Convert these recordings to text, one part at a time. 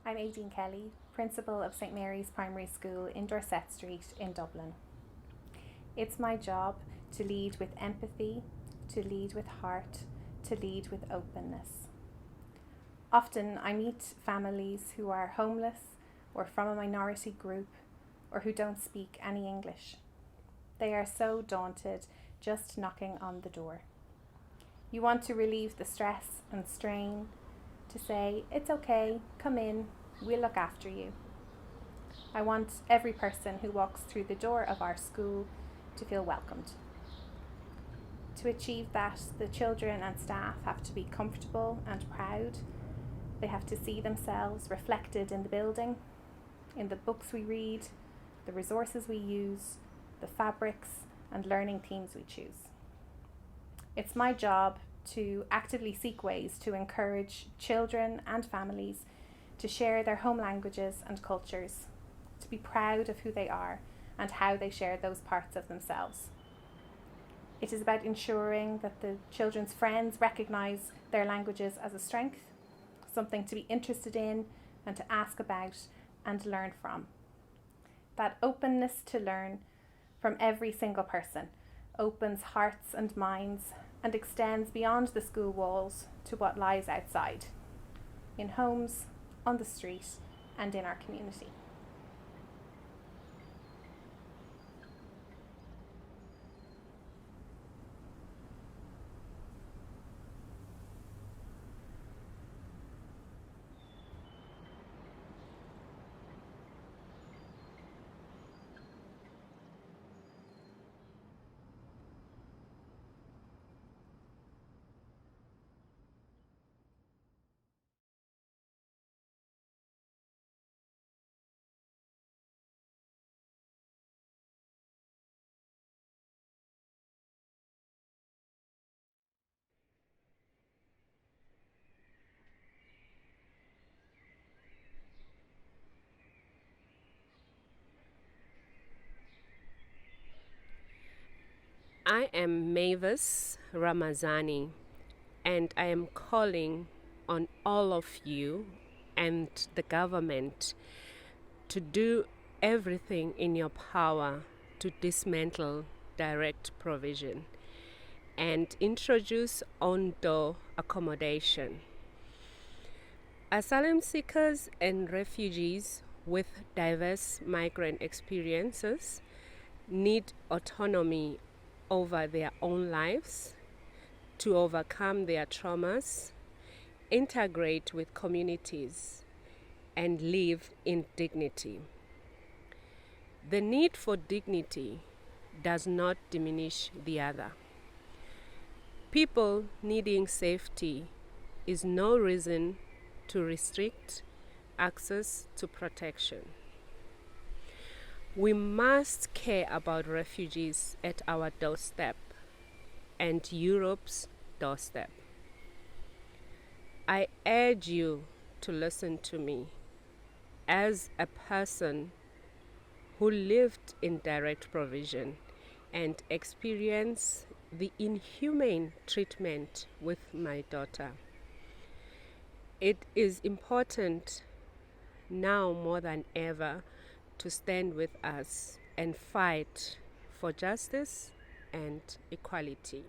I'm Éadaoin Kelly, Principal of St Mary's Primary School in Dorset Street in Dublin. It's my job to lead with empathy, to lead with heart, to lead with openness. Often I meet families who are homeless or from a minority group or who don't speak any English. They are so daunted just knocking on the door. You want to relieve the stress and strain, to say, it's okay, come in, we'll look after you. I want every person who walks through the door of our school to feel welcomed. To achieve that, the children and staff have to be comfortable and proud. They have to see themselves reflected in the building, in the books we read, the resources we use, the fabrics and learning themes we choose. It's my job to actively seek ways to encourage children and families to share their home languages and cultures, to be proud of who they are and how they share those parts of themselves. It is about ensuring that the children's friends recognise their languages as a strength, something to be interested in and to ask about and learn from. That openness to learn from every single person opens hearts and minds and extends beyond the school walls to what lies outside, in homes, on the street, and in our community. I am Mavis Ramazani, and I am calling on all of you and the government to do everything in your power to dismantle direct provision and introduce on-door accommodation. Asylum seekers and refugees with diverse migrant experiences need autonomy over their own lives, to overcome their traumas, integrate with communities, and live in dignity. The need for dignity does not diminish the other. People needing safety is no reason to restrict access to protection. We must care about refugees at our doorstep and Europe's doorstep. I urge you to listen to me as a person who lived in direct provision and experienced the inhumane treatment with my daughter. It is important now more than ever to stand with us and fight for justice and equality.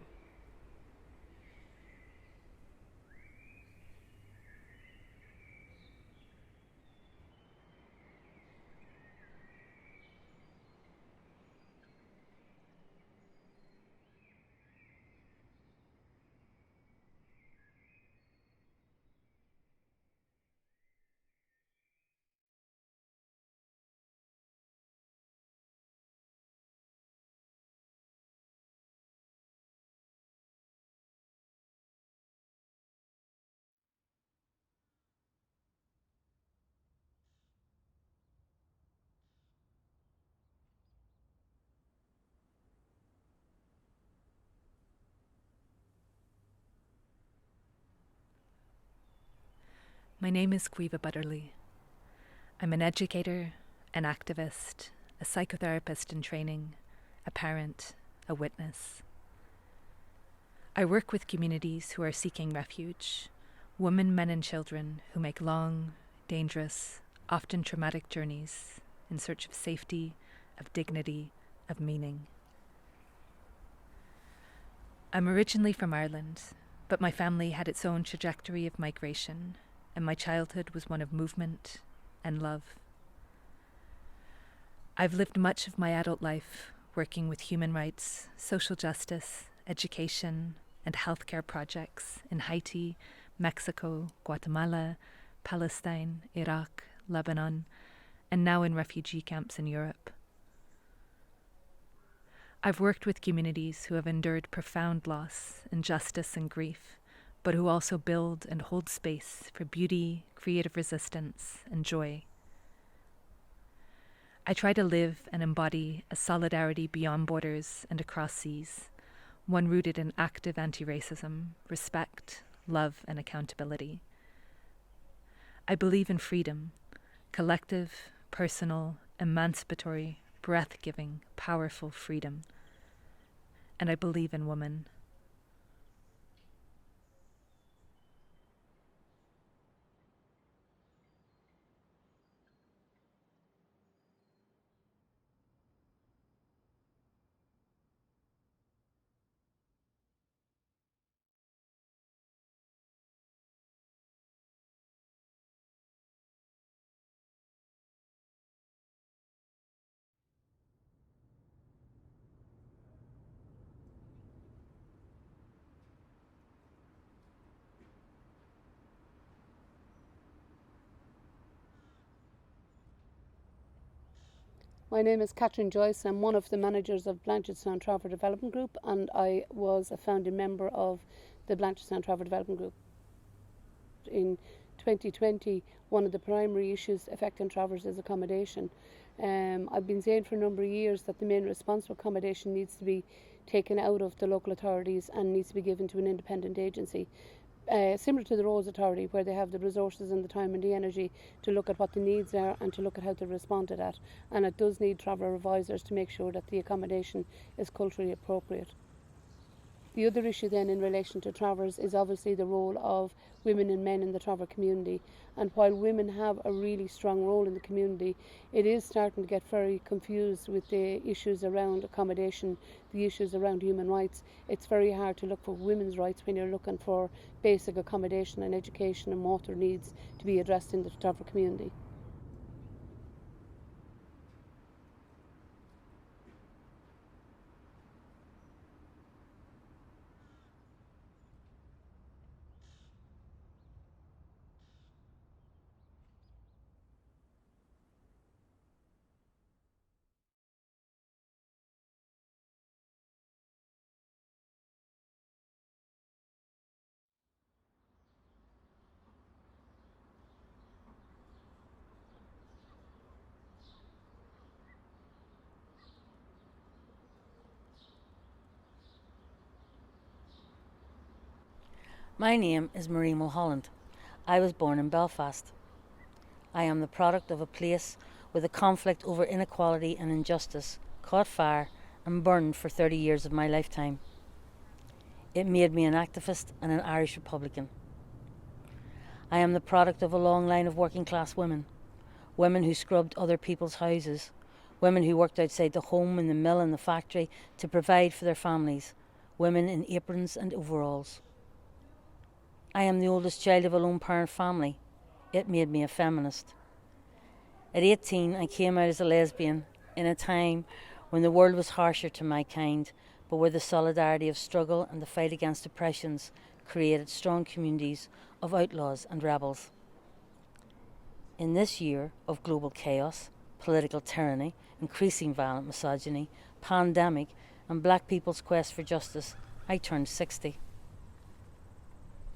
My name is Caoimhe Butterly. I'm an educator, an activist, a psychotherapist in training, a parent, a witness. I work with communities who are seeking refuge, women, men and children who make long, dangerous, often traumatic journeys in search of safety, of dignity, of meaning. I'm originally from Ireland, but my family had its own trajectory of migration, and my childhood was one of movement and love. I've lived much of my adult life working with human rights, social justice, education, and healthcare projects in Haiti, Mexico, Guatemala, Palestine, Iraq, Lebanon, and now in refugee camps in Europe. I've worked with communities who have endured profound loss, injustice, and grief, but who also build and hold space for beauty, creative resistance, and joy. I try to live and embody a solidarity beyond borders and across seas, one rooted in active anti-racism, respect, love, and accountability. I believe in freedom, collective, personal, emancipatory, breath-giving, powerful freedom. And I believe in women. My name is Catherine Joyce. I'm one of the managers of Blanchardstown Trafford Development Group, and I was a founding member of the Blanchardstown Trafford Development Group. In 2020, one of the primary issues affecting travellers is accommodation. I've been saying for a number of years that the main response for accommodation needs to be taken out of the local authorities and needs to be given to an independent agency. Similar to the Roads Authority, where they have the resources and the time and the energy to look at what the needs are and to look at how to respond to that. And it does need traveller advisors to make sure that the accommodation is culturally appropriate. The other issue then in relation to travellers is obviously the role of women and men in the traveller community. And while women have a really strong role in the community, it is starting to get very confused with the issues around accommodation, the issues around human rights. It's very hard to look for women's rights when you're looking for basic accommodation and education and water needs to be addressed in the traveller community. My name is Marie Mulholland. I was born in Belfast. I am the product of a place where the conflict over inequality and injustice caught fire and burned for 30 years of my lifetime. It made me an activist and an Irish Republican. I am the product of a long line of working class women, women who scrubbed other people's houses, women who worked outside the home, in the mill and the factory to provide for their families, women in aprons and overalls. I am the oldest child of a lone parent family. It made me a feminist. At 18, I came out as a lesbian in a time when the world was harsher to my kind, but where the solidarity of struggle and the fight against oppressions created strong communities of outlaws and rebels. In this year of global chaos, political tyranny, increasing violent misogyny, pandemic, and black people's quest for justice, I turned 60.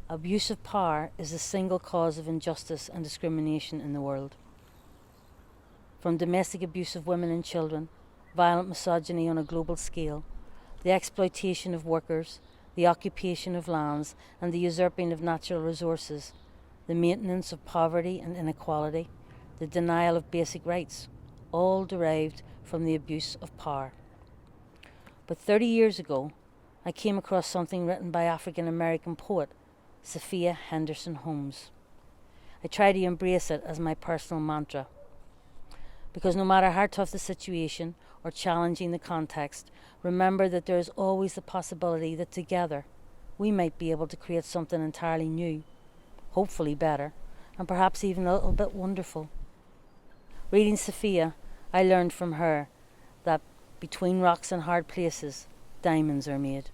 Abuse of power is the single cause of injustice and discrimination in the world. From domestic abuse of women and children, violent misogyny on a global scale, the exploitation of workers, the occupation of lands, and the usurping of natural resources, the maintenance of poverty and inequality, the denial of basic rights, all derived from the abuse of power. But 30 years ago, I came across something written by African American poet Sophia Henderson Holmes. I try to embrace it as my personal mantra. Because no matter how tough the situation or challenging the context, remember that there is always the possibility that together we might be able to create something entirely new, hopefully better, and perhaps even a little bit wonderful. Reading Sophia, I learned from her that between rocks and hard places, diamonds are made.